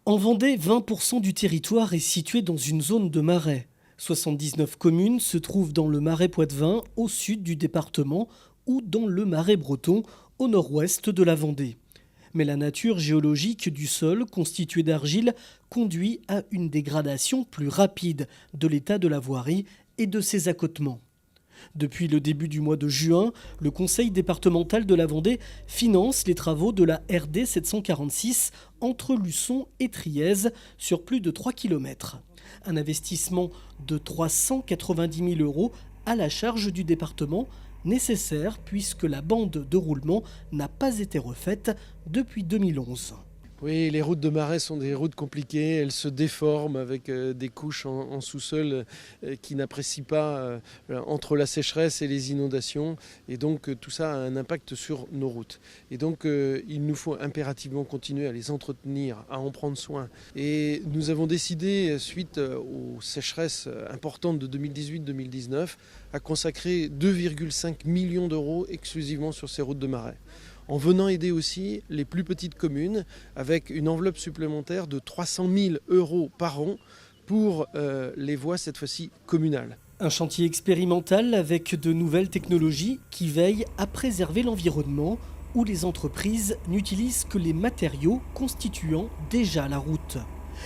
En Vendée, 20% du territoire est situé dans une zone de marais. 79 communes se trouvent dans le marais poitevin, au sud du département, ou dans le marais breton, au nord-ouest de la Vendée. Mais la nature géologique du sol, constitué d'argile, conduit à une dégradation plus rapide de l'état de la voirie et de ses accotements. Depuis le début du mois de juin, le Conseil départemental de la Vendée finance les travaux de la RD 746 entre Luçon et Trièzes sur plus de 3 km. Un investissement de 390 000 € à la charge du département, nécessaire puisque la bande de roulement n'a pas été refaite depuis 2011. Oui, les routes de marais sont des routes compliquées, elles se déforment avec des couches en sous-sol qui n'apprécient pas entre la sécheresse et les inondations. Et donc tout ça a un impact sur nos routes. Et donc il nous faut impérativement continuer à les entretenir, à en prendre soin. Et nous avons décidé, suite aux sécheresses importantes de 2018-2019, à consacrer 2,5 millions d'euros exclusivement sur ces routes de marais, en venant aider aussi les plus petites communes avec une enveloppe supplémentaire de 300 000 € par an pour les voies cette fois-ci communales. Un chantier expérimental avec de nouvelles technologies qui veillent à préserver l'environnement, où les entreprises n'utilisent que les matériaux constituant déjà la route.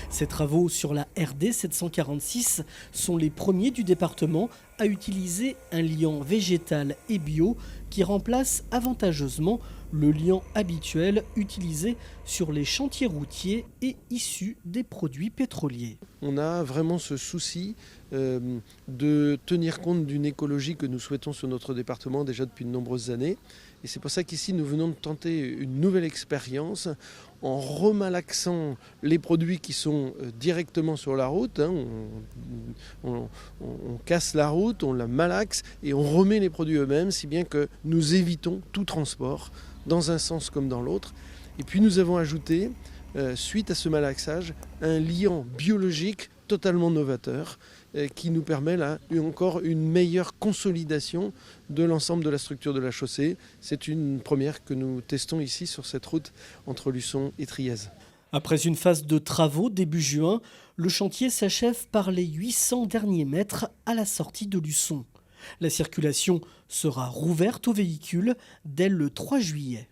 Ces travaux sur la RD 746 sont les premiers du département à utiliser un liant végétal et bio qui remplace avantageusement le liant habituel utilisé sur les chantiers routiers et issu des produits pétroliers. On a vraiment ce souci de tenir compte d'une écologie que nous souhaitons sur notre département déjà depuis de nombreuses années. Et c'est pour ça qu'ici nous venons de tenter une nouvelle expérience en remalaxant les produits qui sont directement sur la route. On casse la route, on la malaxe et on remet les produits eux-mêmes, si bien que nous évitons tout transport dans un sens comme dans l'autre. Et puis nous avons ajouté, suite à ce malaxage, un liant biologique totalement novateur qui nous permet là encore une meilleure consolidation de l'ensemble de la structure de la chaussée. C'est une première que nous testons ici sur cette route entre Luçon et Trièzes. Après une phase de travaux début juin, le chantier s'achève par les 800 derniers mètres à la sortie de Luçon. La circulation sera rouverte aux véhicules dès le 3 juillet.